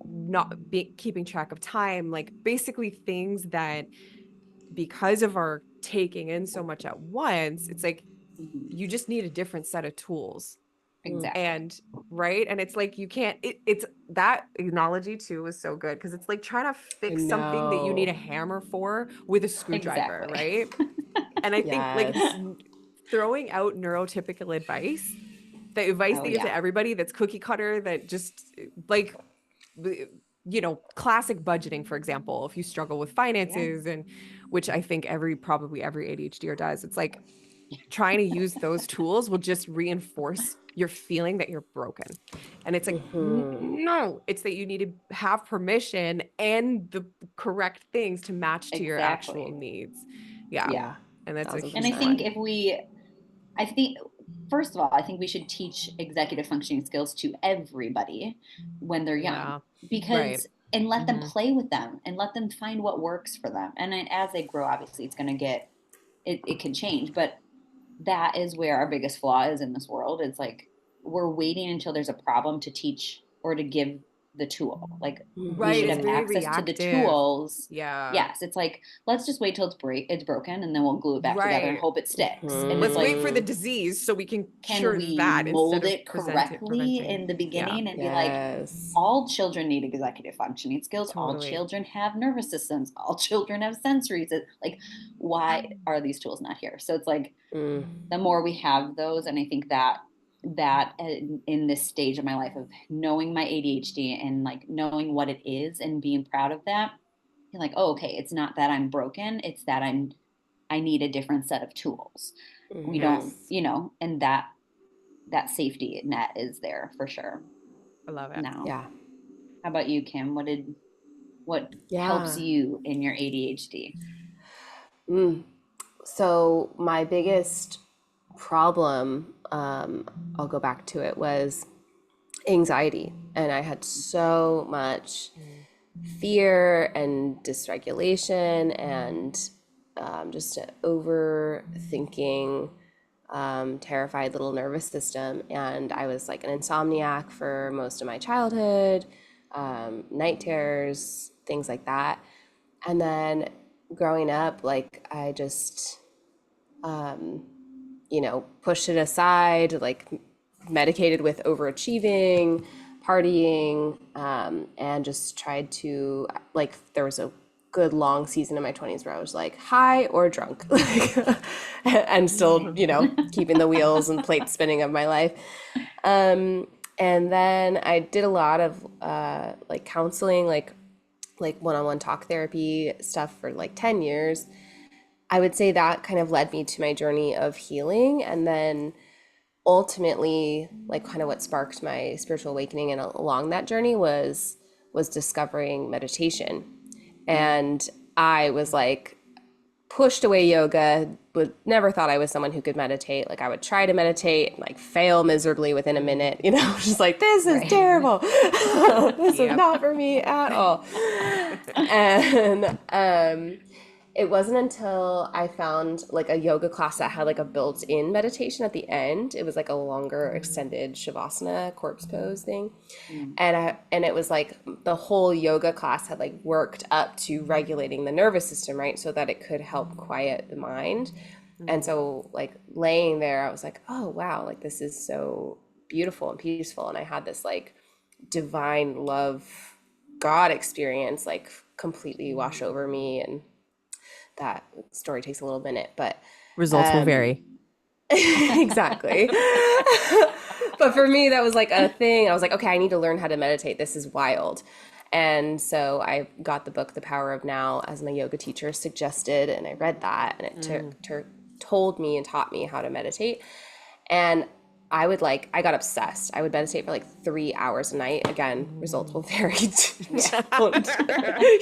Speaker 1: not keeping track of time, like basically things that because of our taking in so much at once, it's like
Speaker 3: Mhm.
Speaker 1: you just need a different set of tools.
Speaker 3: Exactly.
Speaker 1: And right. And it's like you can't, it's that analogy too is so good because it's like trying to
Speaker 2: I
Speaker 1: fix something that you need
Speaker 2: know.
Speaker 1: a hammer for with a screwdriver,
Speaker 3: Exactly.
Speaker 1: right? And I think like
Speaker 2: Yes.
Speaker 1: throwing out neurotypical advice, the advice
Speaker 3: Oh
Speaker 1: they give
Speaker 3: yeah.
Speaker 1: to everybody that's cookie cutter, that just like classic budgeting, for example, if you struggle with finances, and which I think probably every ADHDer does, it's like trying to use those tools will just reinforce your feeling that you're broken. And it's like, no, it's that you need to have permission and the correct things to match to your actual
Speaker 3: Exactly.
Speaker 1: needs. Yeah.
Speaker 3: Yeah.
Speaker 1: And that's a
Speaker 3: And I
Speaker 1: huge
Speaker 2: 1000%.
Speaker 3: think
Speaker 1: one.
Speaker 3: I think, first of all, I think we should teach executive functioning skills to everybody when they're young,
Speaker 1: Yeah. Right.
Speaker 3: because, and let them
Speaker 1: Mhm.
Speaker 3: play with them and let them find what works for them. And then as they grow, obviously it's going to it can change, but that is where our biggest flaw is in this world. It's like we're waiting until there's a problem to teach or to give the tool. Like we
Speaker 1: Right.
Speaker 3: should
Speaker 1: It's
Speaker 3: have
Speaker 1: very
Speaker 3: access to the
Speaker 1: reactive.
Speaker 3: tools.
Speaker 1: Yeah.
Speaker 3: Yes, it's like let's just wait till it's broken, and then we'll glue it back together and
Speaker 1: Right.
Speaker 3: hope it sticks. And it's
Speaker 1: Let's
Speaker 3: like,
Speaker 1: wait for the disease so we can
Speaker 3: can
Speaker 1: cure
Speaker 3: we
Speaker 1: that instead
Speaker 3: mold
Speaker 1: of
Speaker 3: it correctly
Speaker 1: preventing.
Speaker 3: in the
Speaker 1: Yeah,
Speaker 3: beginning and be like,
Speaker 2: Yes.
Speaker 3: all children need executive functioning skills, all
Speaker 1: totally.
Speaker 3: children have nervous systems, all children have sensories. Like, why are these tools not here? So it's like
Speaker 2: Mm.
Speaker 3: the more we have those, and I think that in this stage of my life of knowing my ADHD and like knowing what it is and being proud of that, you're like, oh, okay, it's not that I'm broken, it's that I need a different set of tools. We don't,
Speaker 1: Yes.
Speaker 3: and that safety net is there for sure
Speaker 1: I love it.
Speaker 3: now.
Speaker 2: Yeah.
Speaker 3: How about you, Kim? What helps
Speaker 2: Yeah.
Speaker 3: you in your ADHD?
Speaker 2: Mm. So my biggest problem, I'll go back to it, was anxiety. And I had so much
Speaker 1: Mm.
Speaker 2: fear and dysregulation and just an overthinking, terrified little nervous system. And I was like an insomniac for most of my childhood, night terrors, things like that. And then growing up, like I just, pushed it aside, like medicated with overachieving, partying, and just tried to, like, there was a good long season in my 20s where I was like high or drunk, like, and still, keeping the wheels and plates spinning of my life. And then I did a lot of like counseling, like one-on-one talk therapy stuff for like 10 years. I would say that kind of led me to my journey of healing. And then ultimately, like kind of what sparked my spiritual awakening and along that journey was discovering meditation. And I was like pushed away yoga, would never thought I was someone who could meditate. Like I would try to meditate and like fail miserably within a minute, just like, this is terrible. This is
Speaker 1: Yep.
Speaker 2: not for me at all. And it wasn't until I found like a yoga class that had like a built-in meditation at the end. It was like a longer extended shavasana corpse pose thing.
Speaker 3: Mm.
Speaker 2: And it was like the whole yoga class had like worked up to regulating the nervous system, right? So that it could help quiet the mind. And so like laying there, I was like, oh wow, like this is so beautiful and peaceful. And I had this like divine love God experience like completely wash over me. And that story takes a little minute, but
Speaker 1: Results will vary.
Speaker 2: exactly. But for me, that was like a thing. I was like, okay, I need to learn how to meditate. This is wild. And so I got the book, The Power of Now, as my yoga teacher suggested. And I read that, and it told me and taught me how to meditate. And I got obsessed. I would meditate for like 3 hours a night. Again, results will vary. You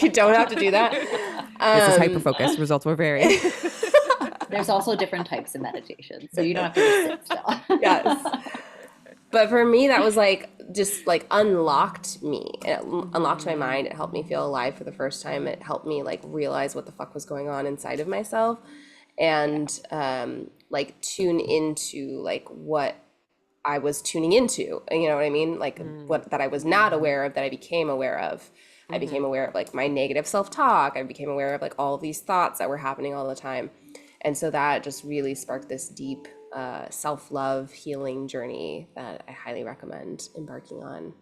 Speaker 2: don't have to do that.
Speaker 1: This is hyper focus. Results will vary.
Speaker 3: There's also different types of meditation, so you don't have to just sit still.
Speaker 2: Yes. But for me, that was like just like unlocked me. It unlocked my mind. It helped me feel alive for the first time. It helped me like realize what the fuck was going on inside of myself, and like tune into like what I was tuning into. You know what I mean? Like what that I was not aware of that I became aware of. I became aware of like my negative self-talk. I became aware of like all of these thoughts that were happening all the time. And so that just really sparked this deep self-love healing journey that I highly recommend embarking on.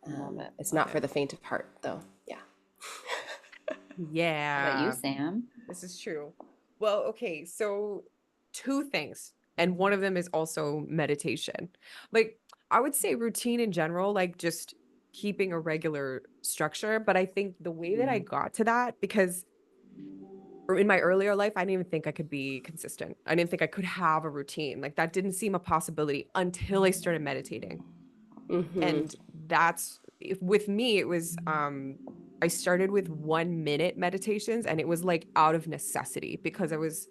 Speaker 3: Love it.
Speaker 2: It's not for the faint of heart, though. Yeah.
Speaker 3: How about
Speaker 1: Yeah,
Speaker 3: you, Sam?
Speaker 1: this is true. Well, okay, so two things, and one of them is also meditation. Like I would say routine in general, like just keeping a regular structure. But I think the way that I got to that, because in my earlier life, I didn't even think I could be consistent. I didn't think I could have a routine. Like that didn't seem a possibility until I started meditating. And that's with me, it was I started with 1 minute meditations, and it was like out of necessity because I was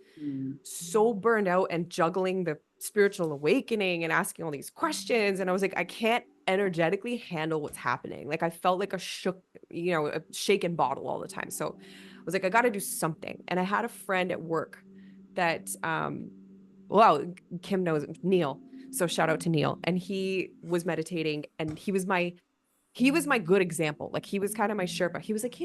Speaker 1: so burned out and juggling the spiritual awakening and asking all these questions. And I was like, I can't energetically handle what's happening. Like I felt like a shaken bottle all the time. So I was like, I got to do something. And I had a friend at work that wow, Kim knows Neil. So shout out to Neil. And he was meditating, and he was my good example. Like he was kind of my Sherpa. He was like,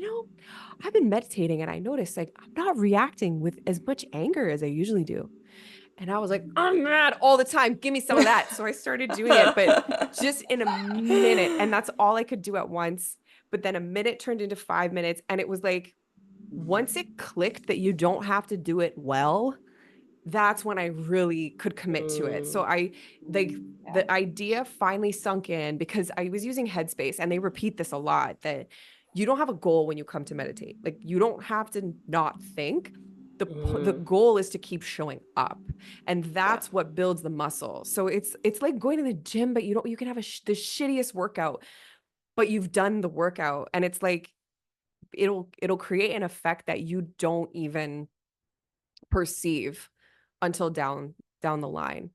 Speaker 1: I've been meditating and I noticed like I'm not reacting with as much anger as I usually do. And I was like, I'm mad all the time. Give me some of that. So I started doing it, but just in a minute. And that's all I could do at once. But then a minute turned into 5 minutes. And it was like, once it clicked that you don't have to do it well, that's when I really could commit to it. So the idea finally sunk in because I was using Headspace, and they repeat this a lot, that you don't have a goal when you come to meditate. Like you don't have to not think. The goal is to keep showing up, and that's what builds the muscle. So it's like going to the gym, but you can have the shittiest workout, but you've done the workout, and it's like it'll create an effect that you don't even perceive until down the line.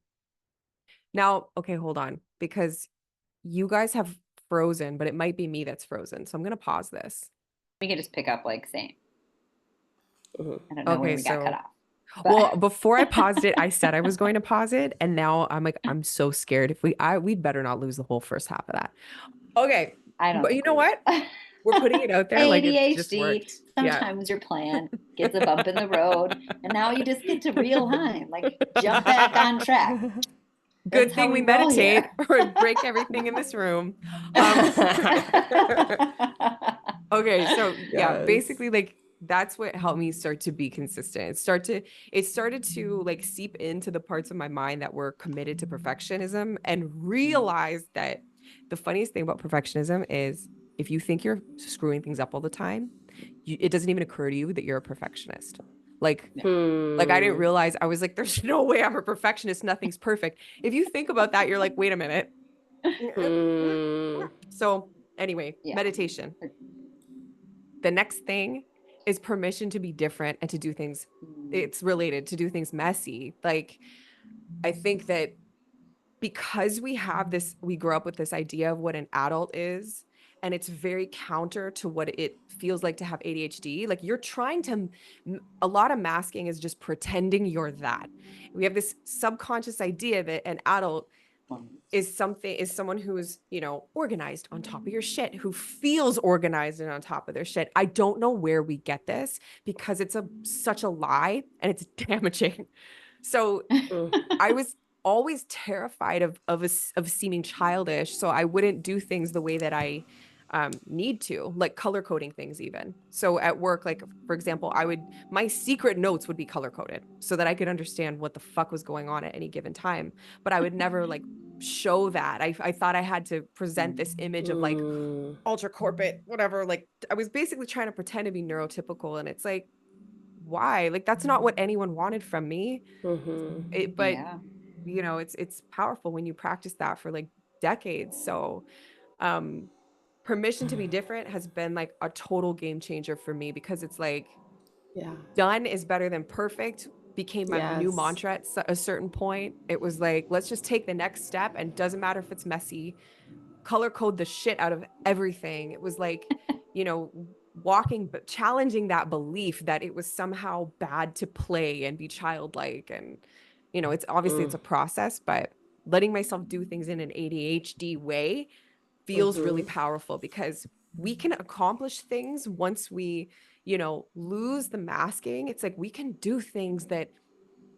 Speaker 1: Now, okay, hold on, because you guys have frozen, but it might be me that's frozen. So I'm going to pause this.
Speaker 3: We can just pick up like same. I don't know when we got cut off.
Speaker 1: Well, before I paused it, I said I was going to pause it, and now I'm like, I'm so scared. If we'd better not lose the whole first half of that. Okay.
Speaker 3: I don't.
Speaker 1: But you know what? We're putting it out there. Like it just worked.
Speaker 3: Sometimes your plan gets a bump in the road, and now you just get to realign, like jump back on track.
Speaker 1: Good thing we meditate or break everything in this room. Okay, so yeah, basically like that's what helped me start to be consistent. It started to like seep into the parts of my mind that were committed to perfectionism, and realize that the funniest thing about perfectionism is if you think you're screwing things up all the time, it doesn't even occur to you that you're a perfectionist. Like I didn't realize. I was like, there's no way I'm a perfectionist. Nothing's perfect. If you think about that, you're like, wait a minute. So anyway, meditation. The next thing is permission to be different and to do things. It's related to do things messy. Like, I think that because we grow up with this idea of what an adult is, and it's very counter to what it feels like to have ADHD. Like you're trying to, a lot of masking is just pretending you're that. We have this subconscious idea that an adult is someone who's, organized, on top of your shit, who feels organized and on top of their shit. I don't know where we get this, because it's such a lie, and it's damaging. So I was always terrified of seeming childish. So I wouldn't do things the way that I need to, like color coding things even. So at work, like for example, my secret notes would be color coded so that I could understand what the fuck was going on at any given time. But I would never like show that. I thought I had to present this image of like ultra corporate, whatever. Like I was basically trying to pretend to be neurotypical, and it's like, why? Like that's not what anyone wanted from me. But it's powerful when you practice that for like decades. So permission to be different has been like a total game changer for me, because it's like done is better than perfect became my new mantra at a certain point. It was like, let's just take the next step, and doesn't matter if it's messy, color code the shit out of everything. It was like, but challenging that belief that it was somehow bad to play and be childlike. And, it's obviously it's a process, but letting myself do things in an ADHD way feels really powerful, because we can accomplish things once we, lose the masking. It's like we can do things that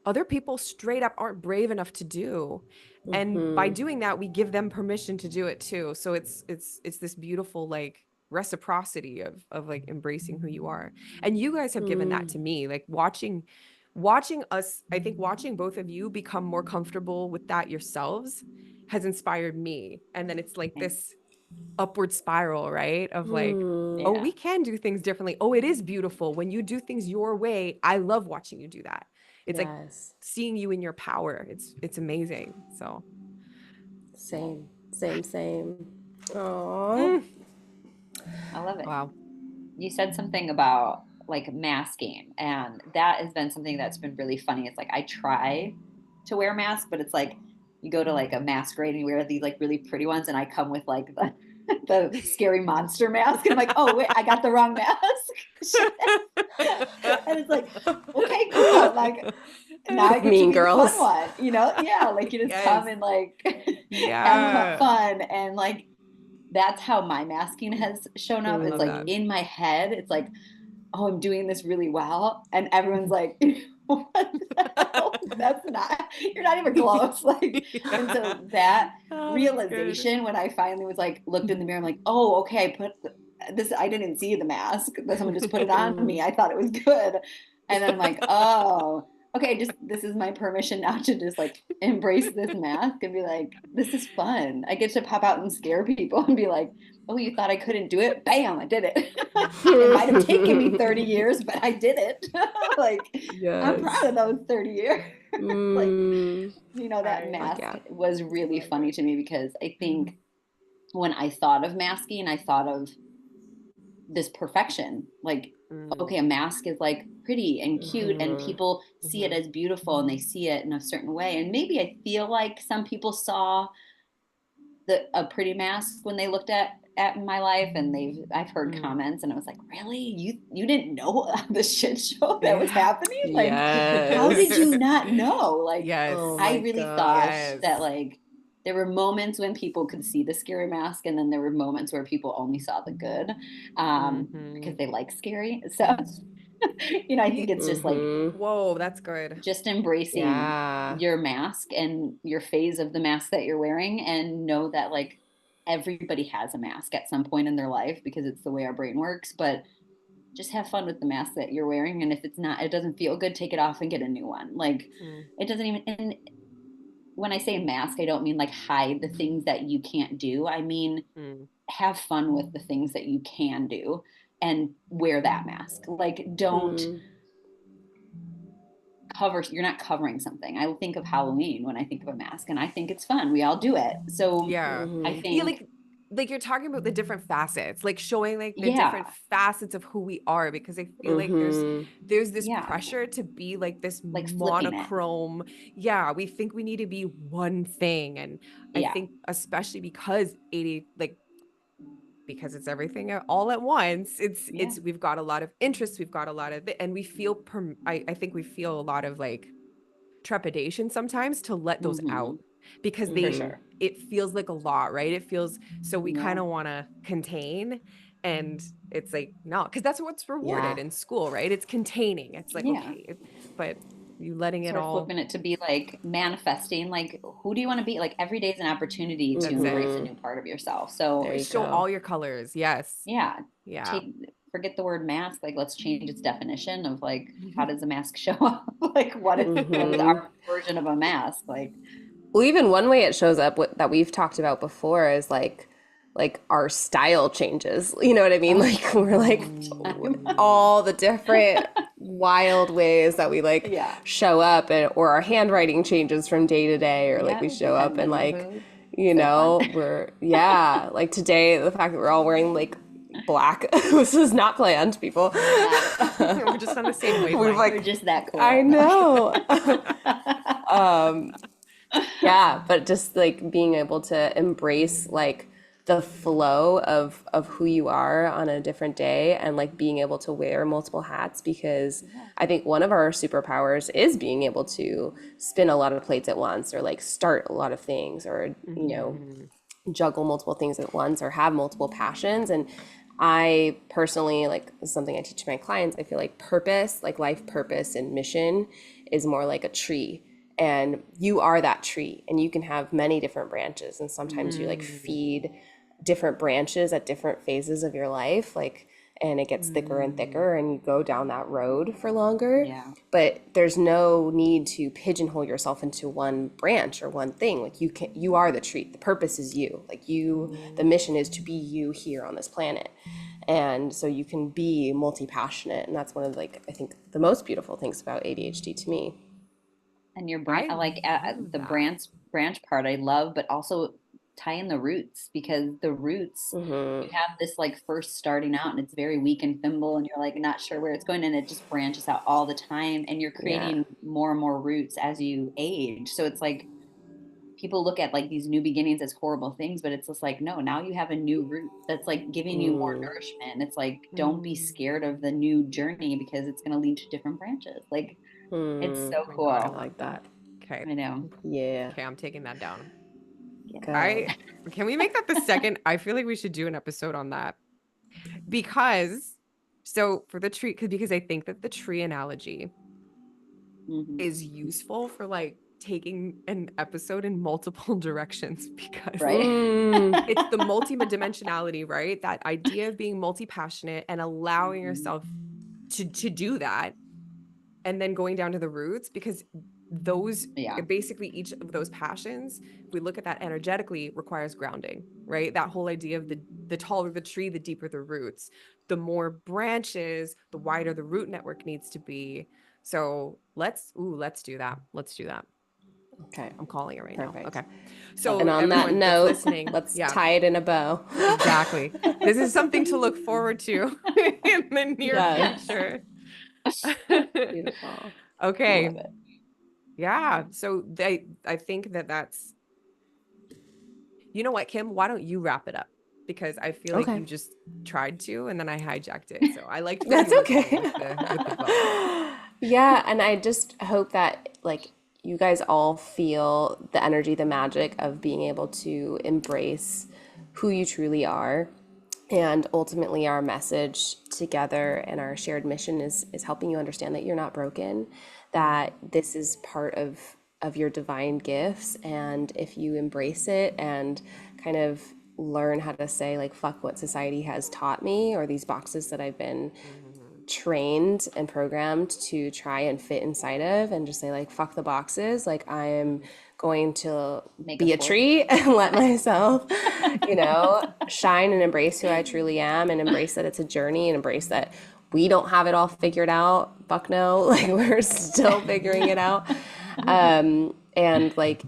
Speaker 1: other people straight up aren't brave enough to do. And by doing that, we give them permission to do it too. So it's this beautiful like reciprocity of like embracing who you are. And you guys have given that to me, like watching us, I think watching both of you become more comfortable with that yourselves has inspired me. And then it's like upward spiral, right? Of like,
Speaker 2: Mm.
Speaker 1: oh,
Speaker 3: Yeah.
Speaker 1: we can do things differently. Oh, it is beautiful when you do things your way. I love watching you do that. It's like
Speaker 2: Yes.
Speaker 1: seeing you in your power. It's amazing. So
Speaker 2: Same. Same. Same. Aww.
Speaker 1: mm,
Speaker 3: I love it.
Speaker 1: wow.
Speaker 3: You said something about like masking, and that has been something that's been really funny. It's like I try to wear masks, but it's like you go to like a masquerade and you wear these like really pretty ones, and I come with like the scary monster mask, and I'm like, oh wait, I got the wrong mask. And it's like, okay, cool. Like now I get to
Speaker 2: Mean
Speaker 3: be the fun
Speaker 2: Girls.
Speaker 3: one, you know? Yeah, like you just
Speaker 1: Yes.
Speaker 3: come and like have
Speaker 1: Yeah.
Speaker 3: fun, and like that's how my masking has shown up.
Speaker 1: I
Speaker 3: It's
Speaker 1: love
Speaker 3: like
Speaker 1: that.
Speaker 3: in my head, it's like, oh, I'm doing this really well. And everyone's like, what the hell? That's not, you're not even close. Like, and so that
Speaker 1: Oh, that's good.
Speaker 3: realization, when I finally was like, looked in the mirror, I'm like, oh, okay, I put this, I didn't see the mask, that someone just put it on me. I thought it was good. And then I'm like, oh, okay, just this is my permission now to just like embrace this mask and be like, this is fun. I get to pop out and scare people and be like, oh, you thought I couldn't do it? Bam, I did it. It might have taken me 30 years, but I did it. Like, I'm proud
Speaker 2: Yes.
Speaker 3: of those 30 years. Like,
Speaker 2: Mm.
Speaker 3: that
Speaker 1: I
Speaker 3: mask
Speaker 2: Yeah.
Speaker 3: was really funny to me because I think when I thought of masking, I thought of this perfection. Like, okay, a mask is like pretty and cute, and
Speaker 2: Mhm.
Speaker 3: people see it as beautiful and they see it in a certain way. And maybe I feel like some people saw a pretty mask when they looked at my life, and I've heard comments, and I was like, really, you didn't know the shit show that was
Speaker 1: Yeah.
Speaker 3: happening? Like, how did
Speaker 2: Yes.
Speaker 3: you not know? Like,
Speaker 1: Yes.
Speaker 2: Oh
Speaker 3: I
Speaker 2: my
Speaker 3: really thought
Speaker 2: gosh.
Speaker 3: that
Speaker 1: Yes.
Speaker 3: like there were moments when people could see the scary mask, and then there were moments where people only saw the good, because
Speaker 1: Mhm.
Speaker 3: they like scary. So I think it's just like
Speaker 2: Mhm.
Speaker 1: Whoa, that's good.
Speaker 3: just embracing
Speaker 2: Yeah.
Speaker 3: your mask and your phase of the mask that you're wearing, and know that like everybody has a mask at some point in their life because it's the way our brain works. But just have fun with the mask that you're wearing, and if it doesn't feel good, take it off and get a new one. Like,
Speaker 1: Mm,
Speaker 3: it doesn't even, and when I say mask, I don't mean like hide the things that you can't do. I mean
Speaker 1: mm.
Speaker 3: have fun with the things that you can do and wear that mask. Like, don't
Speaker 2: Mm.
Speaker 3: you're not covering something. I think of Halloween when I think of a mask, and I think it's fun. We all do it. So
Speaker 1: Yeah.
Speaker 3: I
Speaker 2: Mhm.
Speaker 1: Yeah,
Speaker 3: think,
Speaker 1: like you're talking about the different facets, like showing like the different
Speaker 3: yeah,
Speaker 1: facets of who we are, because I feel like
Speaker 2: Mhm.
Speaker 1: there's this
Speaker 3: yeah,
Speaker 1: pressure to be like this
Speaker 3: like flipping it.
Speaker 1: monochrome. Yeah, we think we need to be one thing. And I
Speaker 3: Yeah.
Speaker 1: think especially because 80 like because it's everything all at once,
Speaker 3: Yeah.
Speaker 1: we've got a lot of interests, we've got a lot of and we feel I think we feel a lot of like trepidation sometimes to let those
Speaker 3: Hmm.
Speaker 1: out because
Speaker 3: For
Speaker 1: they
Speaker 2: Mhm.
Speaker 3: sure.
Speaker 1: it feels like a lot, right? It feels so we
Speaker 3: Yeah.
Speaker 1: kind of want to contain, and it's like no, because that's what's rewarded
Speaker 2: Yeah.
Speaker 1: in school, right? It's containing. It's like
Speaker 3: Yeah.
Speaker 1: okay, but you letting it
Speaker 3: Sort of
Speaker 1: all,
Speaker 3: flipping it to be like manifesting, like, who do you want to be? Like, every day is an opportunity to
Speaker 1: that's it.
Speaker 3: embrace a
Speaker 2: Mhm.
Speaker 3: new part of yourself. So
Speaker 2: There you
Speaker 1: Show
Speaker 2: go.
Speaker 1: all your colors. Yes.
Speaker 3: yeah,
Speaker 1: Yeah.
Speaker 3: take forget the word mask. Like, let's change its definition of like, how does a mask show up? Like, what's
Speaker 2: Mhm.
Speaker 3: our version of a mask? Like,
Speaker 2: Well, even one way it shows up that we've talked about before is like our style changes. You know what I mean?
Speaker 3: oh,
Speaker 2: Like we're like all the different wild ways that we like
Speaker 3: yeah,
Speaker 2: show up, or our handwriting changes from day to day, or like
Speaker 3: yeah,
Speaker 2: we show up
Speaker 3: depending
Speaker 2: and
Speaker 3: on the
Speaker 2: like,
Speaker 3: mood.
Speaker 2: you
Speaker 3: So fun.
Speaker 2: know, we're yeah, like today the fact that we're all wearing like black, this is not planned, people.
Speaker 3: Not at all.
Speaker 1: We're just on the same
Speaker 2: We've
Speaker 1: wavelength.
Speaker 3: We're
Speaker 2: like
Speaker 3: just that
Speaker 2: I
Speaker 3: cool. No.
Speaker 2: know. um yeah, but just like being able to embrace like the flow of who you are on a different day, and like being able to wear multiple hats, because
Speaker 3: Yeah.
Speaker 2: I think one of our superpowers is being able to spin a lot of plates at once, or like start a lot of things, or
Speaker 1: Mhm.
Speaker 2: juggle multiple things at once, or have multiple passions. And I personally, like, this is something I teach my clients, I feel like purpose, like life purpose and mission, is more like a tree, and you are that tree, and you can have many different branches, and sometimes you like
Speaker 1: Mm.
Speaker 2: feed different branches at different phases of your life. Like and it gets thicker and thicker, and you go down that road for longer.
Speaker 3: Yeah.
Speaker 2: But there's no need to pigeonhole yourself into one branch or one thing. Like you are the tree. The purpose is you. Like the mission is to be you here on this planet. And so you can be multi-passionate. And that's one of like, I think the most beautiful things about ADHD to me.
Speaker 3: And your
Speaker 1: I
Speaker 3: brand, like
Speaker 1: love
Speaker 3: the
Speaker 1: that.
Speaker 3: branch part, I love, but also tie in the roots, because the roots,
Speaker 2: Mm-hmm.
Speaker 3: you have this like first starting out and it's very weak and thimble and you're like not sure where it's going, and it just branches out all the time, and you're
Speaker 2: Yeah.
Speaker 3: creating more and more roots as you age. So it's like people look at like these new beginnings as horrible things, but it's just like, no, now you have a new root that's like giving you more
Speaker 2: Mm.
Speaker 3: nourishment. And it's like, don't be scared of the new journey, because it's going to lead to different branches. Like, it's
Speaker 2: Mm.
Speaker 3: so
Speaker 1: Oh my God, I
Speaker 2: I
Speaker 3: cool.
Speaker 1: love
Speaker 2: like that.
Speaker 1: Okay.
Speaker 3: I know.
Speaker 2: Yeah.
Speaker 1: Okay, I'm taking that down.
Speaker 3: Yeah.
Speaker 2: Good.
Speaker 1: I can we make that the second? I feel like we should do an episode on that because so for the tree, because I think that the tree analogy
Speaker 3: Hmm.
Speaker 1: is useful for like taking an episode in multiple directions because
Speaker 3: Right.
Speaker 2: Mm.
Speaker 1: it's the multi-dimensionality, right? That idea of being multi-passionate and allowing
Speaker 3: Mhm.
Speaker 1: yourself to do that, and then going down to the roots, because those
Speaker 3: Yeah.
Speaker 1: basically each of those passions, if we look at that energetically, requires grounding, right? That whole idea of the taller the tree, the deeper the roots, the more branches, the wider the root network needs to be. So let's do that. Let's do that.
Speaker 2: Okay.
Speaker 1: I'm calling it right now.
Speaker 2: Perfect.
Speaker 1: Okay.
Speaker 3: Love
Speaker 1: So
Speaker 2: And
Speaker 3: it.
Speaker 2: on that
Speaker 1: everyone that's
Speaker 2: note,
Speaker 1: listening,
Speaker 2: let's
Speaker 1: yeah,
Speaker 2: tie it in a bow.
Speaker 1: exactly. This is something to look forward to in the near
Speaker 2: Yes.
Speaker 1: future.
Speaker 2: Beautiful.
Speaker 3: Love
Speaker 1: Okay.
Speaker 3: it.
Speaker 1: Yeah. So I think that that's, you know what, Kim, why don't you wrap it up? Because I feel like
Speaker 2: Okay.
Speaker 1: you just tried to, and then I hijacked it. So I liked where
Speaker 2: That's
Speaker 1: you were going
Speaker 2: okay.
Speaker 1: with the bow.
Speaker 2: Yeah, and I just hope that like you guys all feel the energy, the magic of being able to embrace who you truly are. And ultimately our message together and our shared mission is helping you understand that you're not broken, that this is part of your divine gifts, and if you embrace it and kind of learn how to say like fuck what society has taught me, or these boxes that I've been
Speaker 1: Mhm.
Speaker 2: trained and programmed to try and fit inside of, and just say like fuck the boxes, like I am going to
Speaker 3: Make a
Speaker 2: be a
Speaker 3: fork.
Speaker 2: tree and let myself shine and embrace who I truly am, and embrace that it's a journey, and embrace that we don't have it all figured out. Fuck no. Like we're still figuring it out. And like,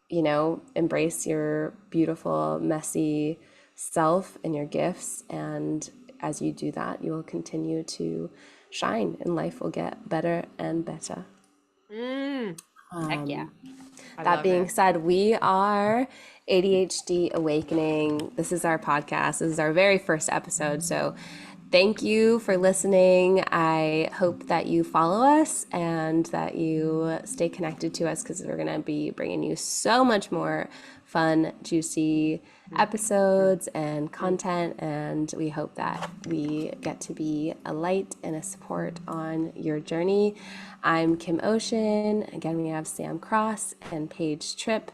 Speaker 2: embrace your beautiful, messy self and your gifts. And as you do that, you will continue to shine, and life will get better and better.
Speaker 1: Mm,
Speaker 3: Heck yeah.
Speaker 1: I
Speaker 2: That
Speaker 1: love
Speaker 2: being
Speaker 1: it.
Speaker 2: said, we are ADHD Awakening. This is our podcast. This is our very first episode. So thank you for listening. I hope that you follow us and that you stay connected to us, because we're going to be bringing you so much more fun, juicy episodes and content. And we hope that we get to be a light and a support on your journey. I'm Kim Ocean. Again, we have Sam Cross and Paige Tripp,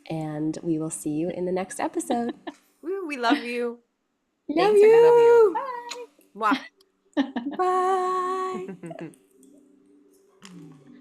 Speaker 2: and we will see you in the next episode.
Speaker 1: Woo, we love you.
Speaker 2: Love
Speaker 3: Thanks for
Speaker 1: We
Speaker 3: having
Speaker 1: love you.
Speaker 2: you.
Speaker 3: me.
Speaker 1: Mwah.
Speaker 3: Bye.
Speaker 2: Bye.